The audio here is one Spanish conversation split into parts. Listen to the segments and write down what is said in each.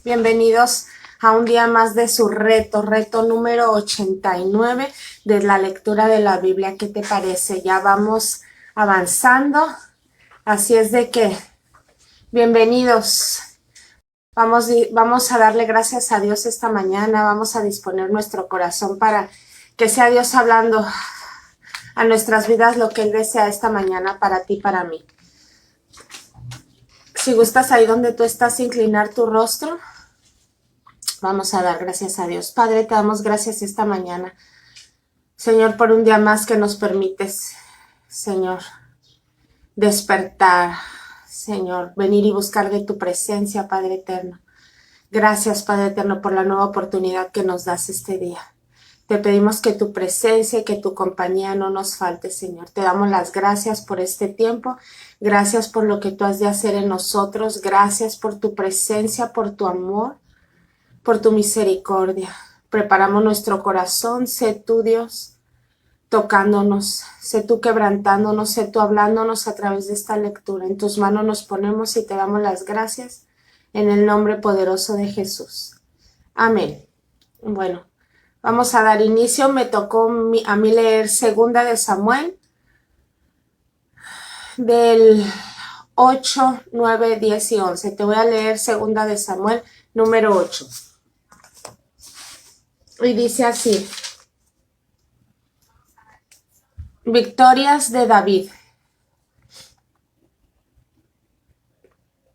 Bienvenidos a un día más de su reto número 89 de la lectura de la Biblia. ¿Qué te parece? Ya vamos avanzando, así es de que bienvenidos. Vamos a darle gracias a Dios esta mañana, vamos a disponer nuestro corazón para que sea Dios hablando a nuestras vidas lo que Él desea esta mañana para ti, para mí. Si gustas ahí donde tú estás, inclinar tu rostro. Vamos a dar gracias a Dios. Padre, te damos gracias esta mañana, Señor, por un día más que nos permites, Señor, despertar, Señor, venir y buscar de tu presencia, Padre eterno. Gracias, Padre eterno, por la nueva oportunidad que nos das este día. Te pedimos que tu presencia y que tu compañía no nos falte, Señor. Te damos las gracias por este tiempo. Gracias por lo que tú has de hacer en nosotros. Gracias por tu presencia, por tu amor, por tu misericordia. Preparamos nuestro corazón. Sé tú, Dios, tocándonos. Sé tú quebrantándonos. Sé tú hablándonos a través de esta lectura. En tus manos nos ponemos y te damos las gracias en el nombre poderoso de Jesús. Amén. Bueno, vamos a dar inicio. Me tocó a mí leer Segunda de Samuel del 8, 9, 10 y 11. Te voy a leer Segunda de Samuel número 8. Y dice así: Victorias de David.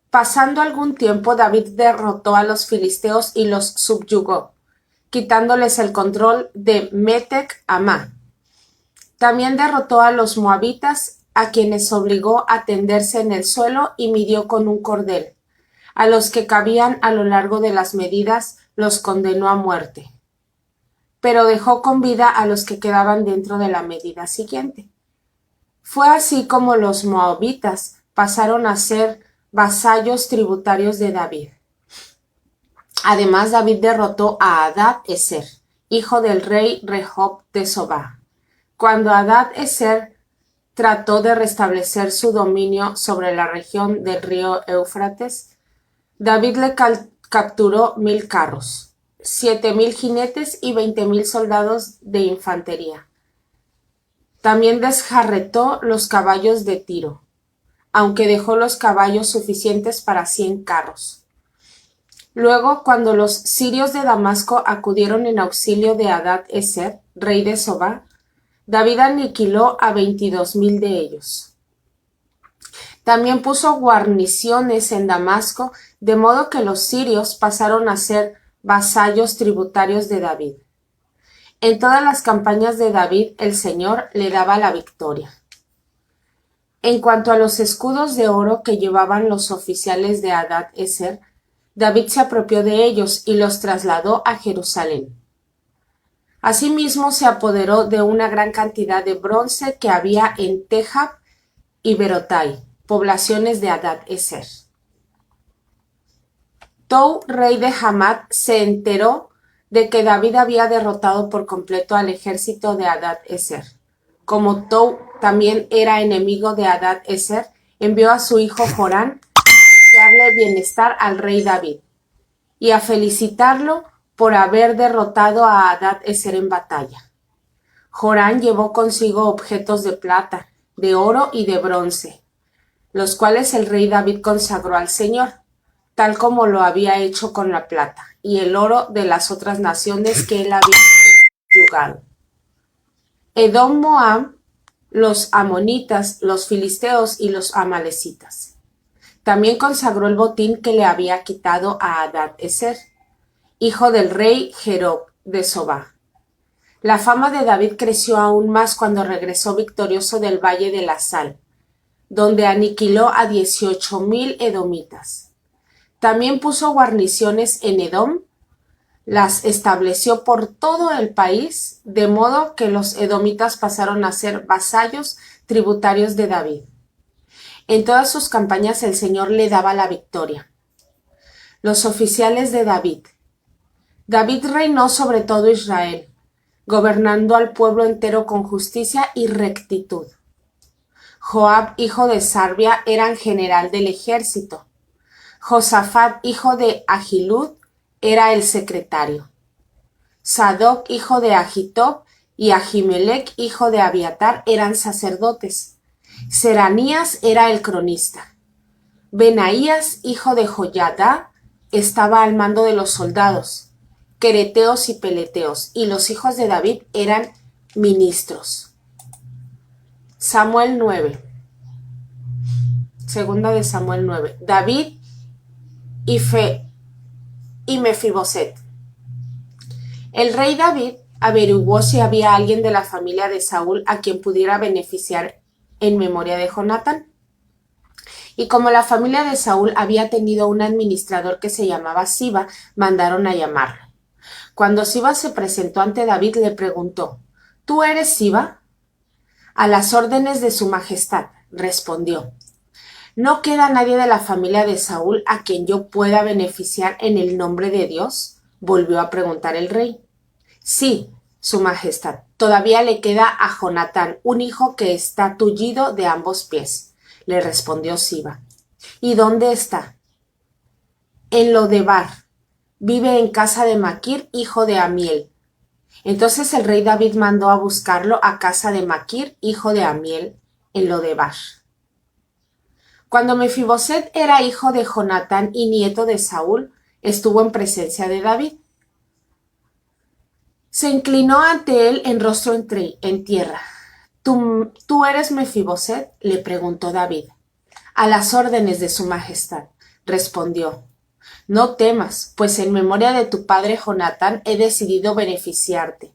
Pasando algún tiempo, David derrotó a los filisteos y los subyugó, quitándoles el control de Metec Amá. También derrotó a los moabitas, a quienes obligó a tenderse en el suelo y midió con un cordel. A los que cabían a lo largo de las medidas los condenó a muerte, pero dejó con vida a los que quedaban dentro de la medida siguiente. Fue así como los moabitas pasaron a ser vasallos tributarios de David. Además, David derrotó a Hadad-ezer, hijo del rey Rehob de Sobá. Cuando Hadad-ezer trató de restablecer su dominio sobre la región del río Éufrates, David le capturó 1000 carros, 7000 jinetes y 20,000 soldados de infantería. También desjarretó los caballos de Tiro, aunque dejó los caballos suficientes para 100 carros. Luego, cuando los sirios de Damasco acudieron en auxilio de Hadad-ezer, rey de Sobá, David aniquiló a 22,000 de ellos. También puso guarniciones en Damasco, de modo que los sirios pasaron a ser vasallos tributarios de David. En todas las campañas de David, el Señor le daba la victoria. En cuanto a los escudos de oro que llevaban los oficiales de Hadad-ezer, David se apropió de ellos y los trasladó a Jerusalén. Asimismo, se apoderó de una gran cantidad de bronce que había en Tejab y Berotai, poblaciones de Hadad-ezer. Tou, rey de Hamat, se enteró de que David había derrotado por completo al ejército de Hadad-ezer. Como Tou también era enemigo de Hadad-ezer, envió a su hijo Jorán a desearle bienestar al rey David y a felicitarlo por haber derrotado a Hadad-ezer en batalla. Jorán llevó consigo objetos de plata, de oro y de bronce, los cuales el rey David consagró al Señor, tal como lo había hecho con la plata y el oro de las otras naciones que él había subyugado: Edom, Moab, los amonitas, los filisteos y los amalecitas. También consagró el botín que le había quitado a Hadad-ezer, hijo del rey Jerob de Sobá. La fama de David creció aún más cuando regresó victorioso del Valle de la Sal, donde aniquiló a 18,000 edomitas. También puso guarniciones en Edom, las estableció por todo el país, de modo que los edomitas pasaron a ser vasallos tributarios de David. En todas sus campañas el Señor le daba la victoria. Los oficiales de David. David reinó sobre todo Israel, gobernando al pueblo entero con justicia y rectitud. Joab, hijo de Sarvia, era general del ejército. Josafat, hijo de Ahilud, era el secretario. Sadoc, hijo de Ahitob, y Ahimelech, hijo de Abiatar, eran sacerdotes. Seranías era el cronista. Benaías, hijo de Joiada, estaba al mando de los soldados, quereteos y peleteos, y los hijos de David eran ministros. Samuel 9. Segunda de Samuel 9. David y Mefiboset. El rey David averiguó si había alguien de la familia de Saúl a quien pudiera beneficiar en memoria de Jonatán. Y como la familia de Saúl había tenido un administrador que se llamaba Siba, mandaron a llamarlo. Cuando Siba se presentó ante David, le preguntó: ¿Tú eres Siba? A las órdenes de su majestad, respondió. ¿No queda nadie de la familia de Saúl a quien yo pueda beneficiar en el nombre de Dios? Volvió a preguntar el rey. Sí, su majestad, todavía le queda a Jonatán, un hijo que está tullido de ambos pies, le respondió Siba. ¿Y dónde está? En Lodebar. Vive en casa de Maquir, hijo de Amiel. Entonces el rey David mandó a buscarlo a casa de Maquir, hijo de Amiel, en Lodebar. Cuando Mefiboset era hijo de Jonatán y nieto de Saúl, estuvo en presencia de David. Se inclinó ante él en rostro en tierra. ¿Tú eres Mefiboset? Le preguntó David. A las órdenes de su majestad, respondió. No temas, pues en memoria de tu padre Jonatán he decidido beneficiarte.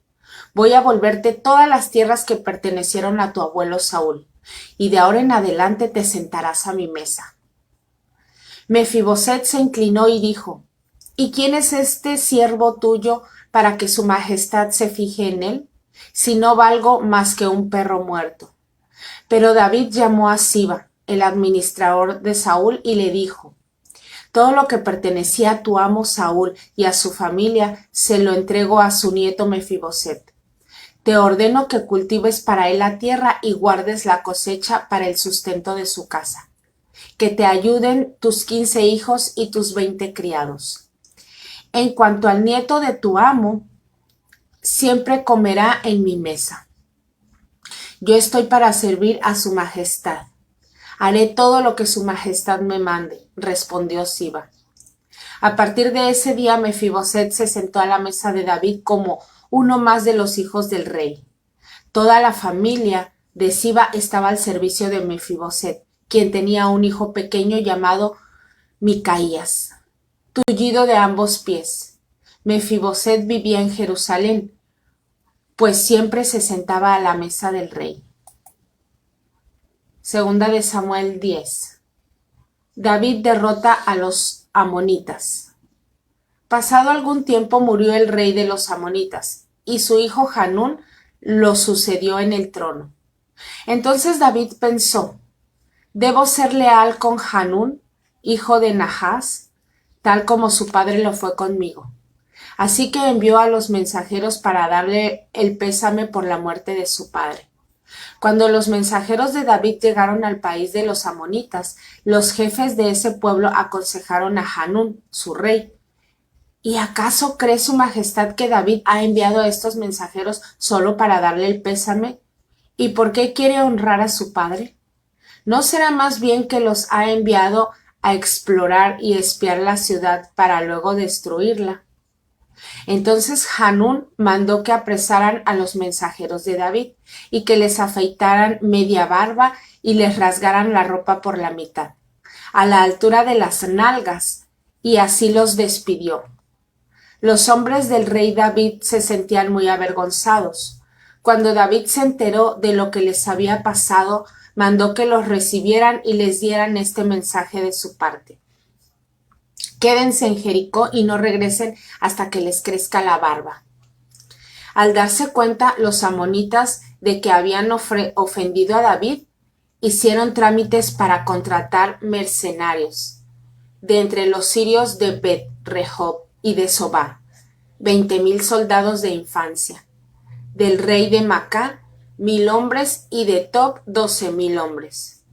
Voy a volverte todas las tierras que pertenecieron a tu abuelo Saúl, y de ahora en adelante te sentarás a mi mesa. Mefiboset se inclinó y dijo: ¿Y quién es este siervo tuyo para que su majestad se fije en él? Si no valgo más que un perro muerto. Pero David llamó a Siba, el administrador de Saúl, y le dijo: todo lo que pertenecía a tu amo Saúl y a su familia se lo entrego a su nieto Mefiboset. Te ordeno que cultives para él la tierra y guardes la cosecha para el sustento de su casa. Que te ayuden tus 15 hijos y tus 20 criados. En cuanto al nieto de tu amo, siempre comerá en mi mesa. Yo estoy para servir a su majestad. Haré todo lo que su majestad me mande, respondió Siba. A partir de ese día Mefiboset se sentó a la mesa de David como uno más de los hijos del rey. Toda la familia de Siba estaba al servicio de Mefiboset, quien tenía un hijo pequeño llamado Micaías, tullido de ambos pies. Mefiboset vivía en Jerusalén, pues siempre se sentaba a la mesa del rey. Segunda de Samuel 10. David derrota a los amonitas. Pasado algún tiempo murió el rey de los amonitas, y su hijo Hanún lo sucedió en el trono. Entonces David pensó: ¿debo ser leal con Hanún, hijo de Nahás, tal como su padre lo fue conmigo? Así que envió a los mensajeros para darle el pésame por la muerte de su padre. Cuando los mensajeros de David llegaron al país de los amonitas, los jefes de ese pueblo aconsejaron a Hanún, su rey: ¿y acaso cree su majestad que David ha enviado a estos mensajeros solo para darle el pésame? ¿Y por qué quiere honrar a su padre? ¿No será más bien que los ha enviado a explorar y espiar la ciudad para luego destruirla? Entonces Hanún mandó que apresaran a los mensajeros de David y que les afeitaran media barba y les rasgaran la ropa por la mitad, a la altura de las nalgas, y así los despidió. Los hombres del rey David se sentían muy avergonzados. Cuando David se enteró de lo que les había pasado, mandó que los recibieran y les dieran este mensaje de su parte: quédense en Jericó y no regresen hasta que les crezca la barba. Al darse cuenta los amonitas de que habían ofendido a David, hicieron trámites para contratar mercenarios de entre los sirios de Bet-Rehob y de Sobá, 20,000 soldados de infancia, del rey de Macá, 1,000 hombres, y de Tob, 12,000 hombres.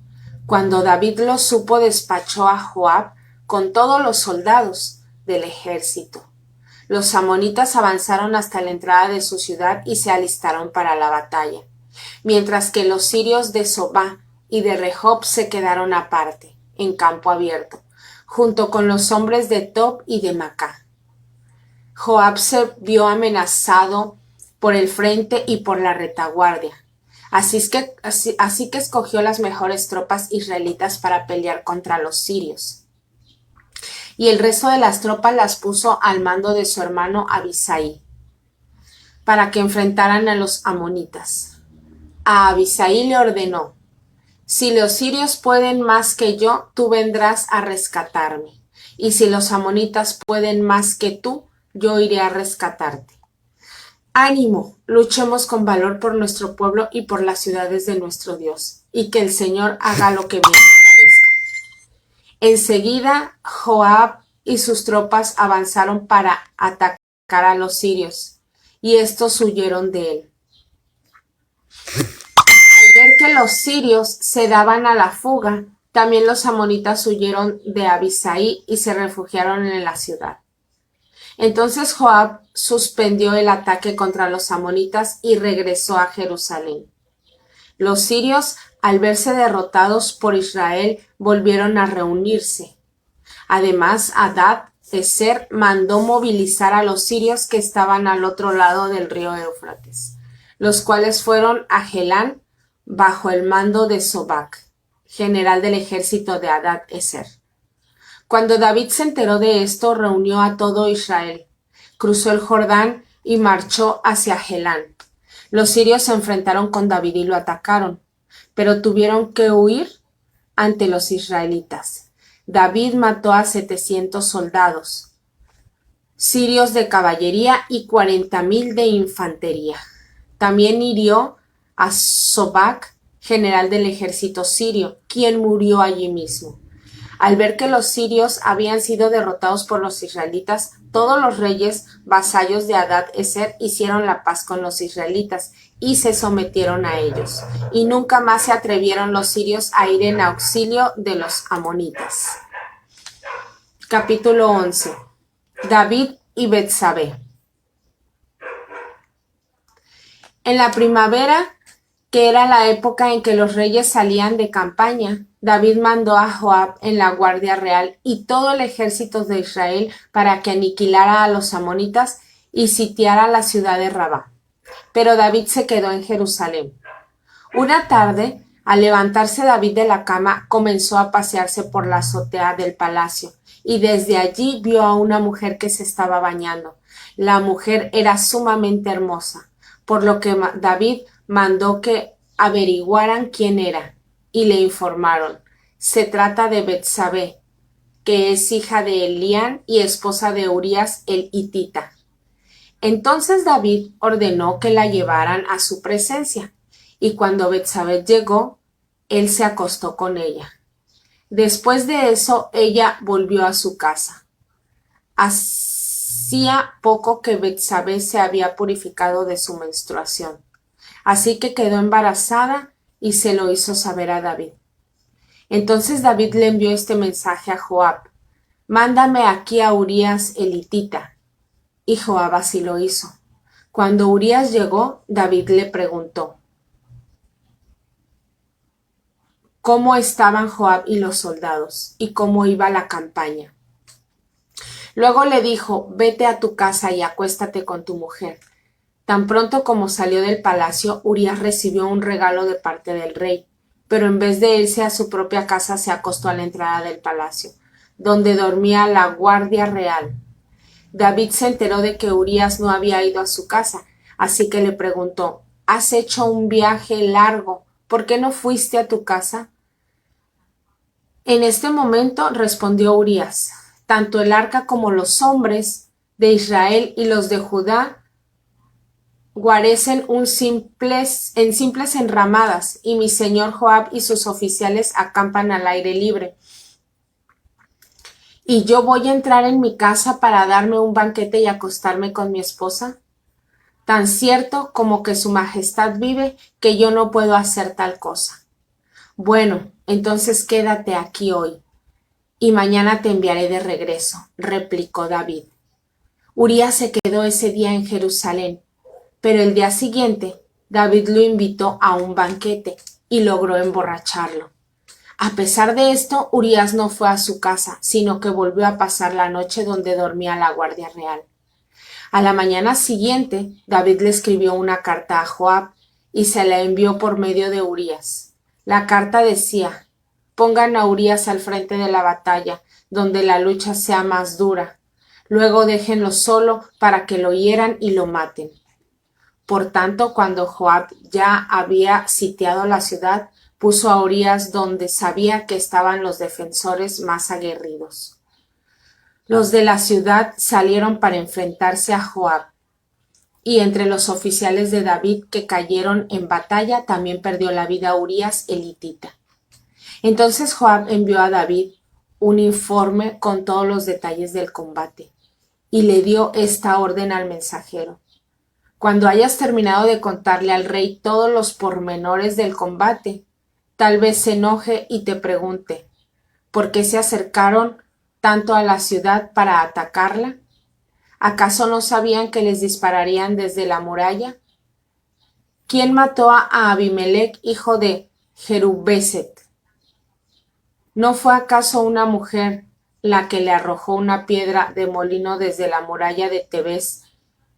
Cuando David lo supo, despachó a Joab con todos los soldados del ejército. Los amonitas avanzaron hasta la entrada de su ciudad y se alistaron para la batalla, mientras que los sirios de Sobá y de Rehob se quedaron aparte, en campo abierto, junto con los hombres de Tob y de Macá. Joab se vio amenazado por el frente y por la retaguardia, así que escogió las mejores tropas israelitas para pelear contra los sirios. Y el resto de las tropas las puso al mando de su hermano Abisai, para que enfrentaran a los amonitas. A Abisai le ordenó: si los sirios pueden más que yo, tú vendrás a rescatarme, y si los amonitas pueden más que tú, yo iré a rescatarte. Ánimo, luchemos con valor por nuestro pueblo y por las ciudades de nuestro Dios, y que el Señor haga lo que bien le parezca. Enseguida, Joab y sus tropas avanzaron para atacar a los sirios, y estos huyeron de él. Al ver que los sirios se daban a la fuga, también los amonitas huyeron de Abisai y se refugiaron en la ciudad. Entonces Joab suspendió el ataque contra los amonitas y regresó a Jerusalén. Los sirios, al verse derrotados por Israel, volvieron a reunirse. Además, Hadad-Ezer mandó movilizar a los sirios que estaban al otro lado del río Éufrates, los cuales fueron a Helán bajo el mando de Sobac, general del ejército de Hadad-Ezer. Cuando David se enteró de esto, reunió a todo Israel, cruzó el Jordán y marchó hacia Helán. Los sirios se enfrentaron con David y lo atacaron, pero tuvieron que huir ante los israelitas. David mató a 700 soldados sirios de caballería y 40,000 de infantería. También hirió a Sobac, general del ejército sirio, quien murió allí mismo. Al ver que los sirios habían sido derrotados por los israelitas, todos los reyes vasallos de Hadad-Ezer hicieron la paz con los israelitas y se sometieron a ellos, y nunca más se atrevieron los sirios a ir en auxilio de los amonitas. Capítulo 11. David y Betsabé. En la primavera, que era la época en que los reyes salían de campaña, David mandó a Joab en la guardia real y todo el ejército de Israel para que aniquilara a los amonitas y sitiara la ciudad de Rabá. Pero David se quedó en Jerusalén. Una tarde, al levantarse David de la cama, comenzó a pasearse por la azotea del palacio, y desde allí vio a una mujer que se estaba bañando. La mujer era sumamente hermosa, por lo que David mandó que averiguaran quién era, y le informaron: se trata de Betsabé, que es hija de Elián y esposa de Urías el hitita. Entonces David ordenó que la llevaran a su presencia, y cuando Betsabé llegó, él se acostó con ella. Después de eso, ella volvió a su casa. Hacía poco que Betsabé se había purificado de su menstruación, así que quedó embarazada y se lo hizo saber a David. Entonces David le envió este mensaje a Joab: mándame aquí a Urías el hitita. Y Joab así lo hizo. Cuando Urías llegó, David le preguntó cómo estaban Joab y los soldados, y cómo iba la campaña. Luego le dijo: vete a tu casa y acuéstate con tu mujer. Tan pronto como salió del palacio, Urías recibió un regalo de parte del rey, pero en vez de irse a su propia casa se acostó a la entrada del palacio, donde dormía la guardia real. David se enteró de que Urías no había ido a su casa, así que le preguntó: ¿has hecho un viaje largo? ¿Por qué no fuiste a tu casa? En este momento respondió Urías: tanto el arca como los hombres de Israel y los de Judá guarecen en simples enramadas, y mi señor Joab y sus oficiales acampan al aire libre. ¿Y yo voy a entrar en mi casa para darme un banquete y acostarme con mi esposa? Tan cierto como que su majestad vive, que yo no puedo hacer tal cosa. Bueno, entonces quédate aquí hoy, y mañana te enviaré de regreso, replicó David. Urías se quedó ese día en Jerusalén, pero el día siguiente David lo invitó a un banquete y logró emborracharlo. A pesar de esto, Urías no fue a su casa, sino que volvió a pasar la noche donde dormía la guardia real. A la mañana siguiente, David le escribió una carta a Joab y se la envió por medio de Urías. La carta decía: pongan a Urías al frente de la batalla, donde la lucha sea más dura. Luego déjenlo solo para que lo hieran y lo maten. Por tanto, cuando Joab ya había sitiado la ciudad, puso a Urías donde sabía que estaban los defensores más aguerridos. Los de la ciudad salieron para enfrentarse a Joab, y entre los oficiales de David que cayeron en batalla también perdió la vida Urías elitita. Entonces Joab envió a David un informe con todos los detalles del combate, y le dio esta orden al mensajero: cuando hayas terminado de contarle al rey todos los pormenores del combate, tal vez se enoje y te pregunte: ¿por qué se acercaron tanto a la ciudad para atacarla? ¿Acaso no sabían que les dispararían desde la muralla? ¿Quién mató a Abimelech, hijo de Jerubbeset? ¿No fue acaso una mujer la que le arrojó una piedra de molino desde la muralla de Tebes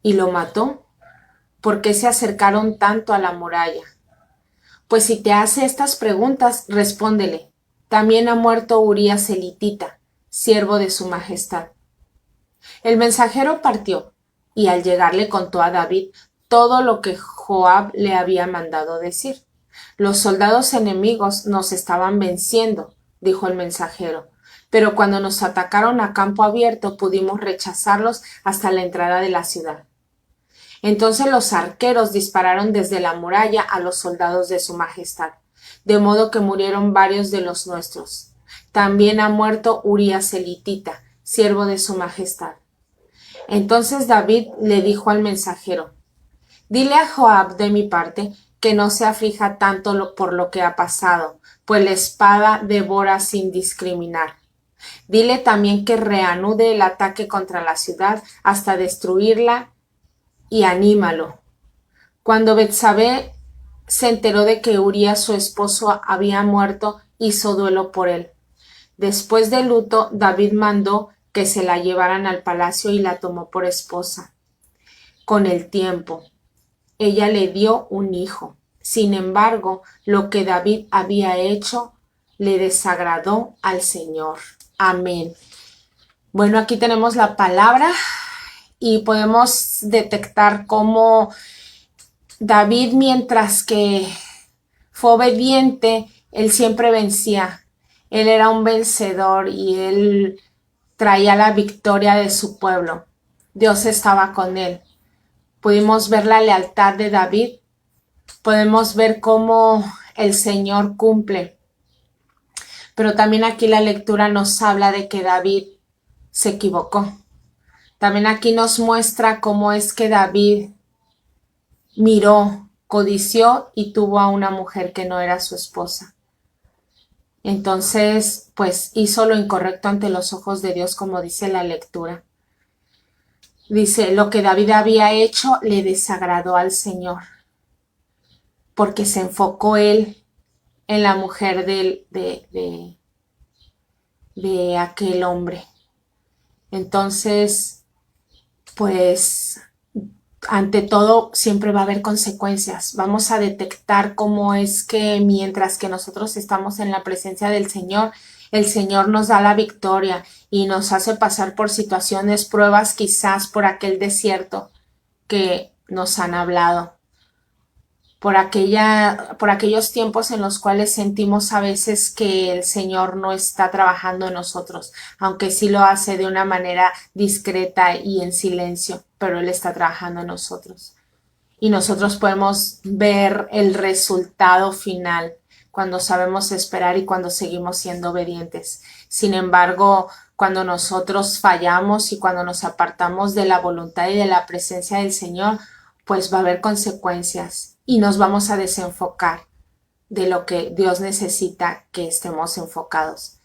y lo mató? ¿Por qué se acercaron tanto a la muralla? Pues si te hace estas preguntas, respóndele: también ha muerto Urías elitita, siervo de su majestad. El mensajero partió, y al llegar le contó a David todo lo que Joab le había mandado decir. Los soldados enemigos nos estaban venciendo, dijo el mensajero, pero cuando nos atacaron a campo abierto pudimos rechazarlos hasta la entrada de la ciudad. Entonces los arqueros dispararon desde la muralla a los soldados de su majestad, de modo que murieron varios de los nuestros. También ha muerto Urías elitita, siervo de su majestad. Entonces David le dijo al mensajero: dile a Joab de mi parte que no se aflija tanto por lo que ha pasado, pues la espada devora sin discriminar. Dile también que reanude el ataque contra la ciudad hasta destruirla y anímalo. Cuando Betsabé se enteró de que Urías, su esposo, había muerto, hizo duelo por él. Después del luto, David mandó que se la llevaran al palacio y la tomó por esposa. Con el tiempo, ella le dio un hijo. Sin embargo, lo que David había hecho le desagradó al Señor. Amén. Bueno, aquí tenemos la palabra y podemos detectar cómo David, mientras que fue obediente, él siempre vencía. Él era un vencedor y él traía la victoria de su pueblo. Dios estaba con él. Pudimos ver la lealtad de David. Podemos ver cómo el Señor cumple. Pero también aquí la lectura nos habla de que David se equivocó. También aquí nos muestra cómo es que David miró, codició y tuvo a una mujer que no era su esposa. Entonces, pues hizo lo incorrecto ante los ojos de Dios, como dice la lectura. Dice, lo que David había hecho le desagradó al Señor, porque se enfocó él en la mujer de aquel hombre. Entonces, pues ante todo siempre va a haber consecuencias. Vamos a detectar cómo es que mientras que nosotros estamos en la presencia del Señor, el Señor nos da la victoria y nos hace pasar por situaciones, pruebas, quizás por aquel desierto que nos han hablado, por aquellos tiempos en los cuales sentimos a veces que el Señor no está trabajando en nosotros, aunque sí lo hace de una manera discreta y en silencio, pero Él está trabajando en nosotros. Y nosotros podemos ver el resultado final cuando sabemos esperar y cuando seguimos siendo obedientes. Sin embargo, cuando nosotros fallamos y cuando nos apartamos de la voluntad y de la presencia del Señor, pues va a haber consecuencias y nos vamos a desenfocar de lo que Dios necesita que estemos enfocados.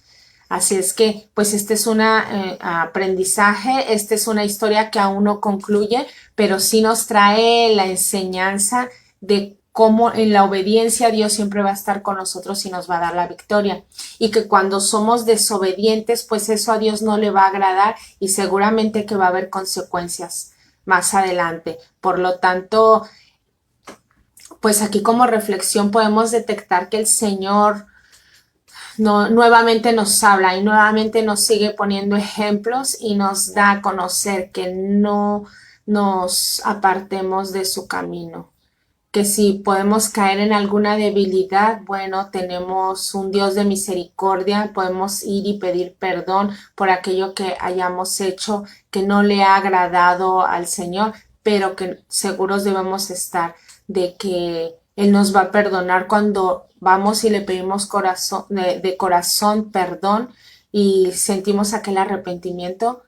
Así es que, pues este es un aprendizaje, esta es una historia que aún no concluye, pero sí nos trae la enseñanza de cómo en la obediencia Dios siempre va a estar con nosotros y nos va a dar la victoria. Y que cuando somos desobedientes, pues eso a Dios no le va a agradar y seguramente que va a haber consecuencias más adelante. Por lo tanto, pues aquí como reflexión podemos detectar que el Señor nuevamente nos habla y nuevamente nos sigue poniendo ejemplos y nos da a conocer que no nos apartemos de su camino. Que si podemos caer en alguna debilidad, bueno, tenemos un Dios de misericordia, podemos ir y pedir perdón por aquello que hayamos hecho que no le ha agradado al Señor, pero que seguros debemos estar de que Él nos va a perdonar cuando vamos y le pedimos de corazón perdón y sentimos aquel arrepentimiento.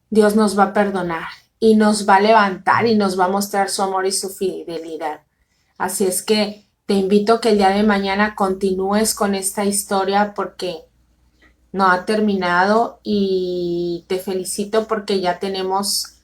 Dios nos va a perdonar y nos va a levantar y nos va a mostrar su amor y su fidelidad. Así es que te invito a que el día de mañana continúes con esta historia porque no ha terminado y te felicito porque ya tenemos,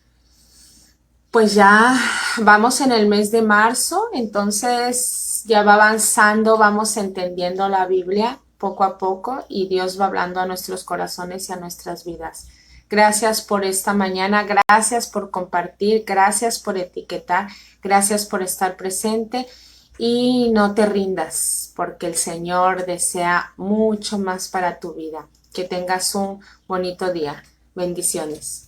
pues ya vamos en el mes de marzo, entonces ya va avanzando, vamos entendiendo la Biblia poco a poco y Dios va hablando a nuestros corazones y a nuestras vidas. Gracias por esta mañana, gracias por compartir, gracias por etiquetar, gracias por estar presente y no te rindas porque el Señor desea mucho más para tu vida. Que tengas un bonito día. Bendiciones.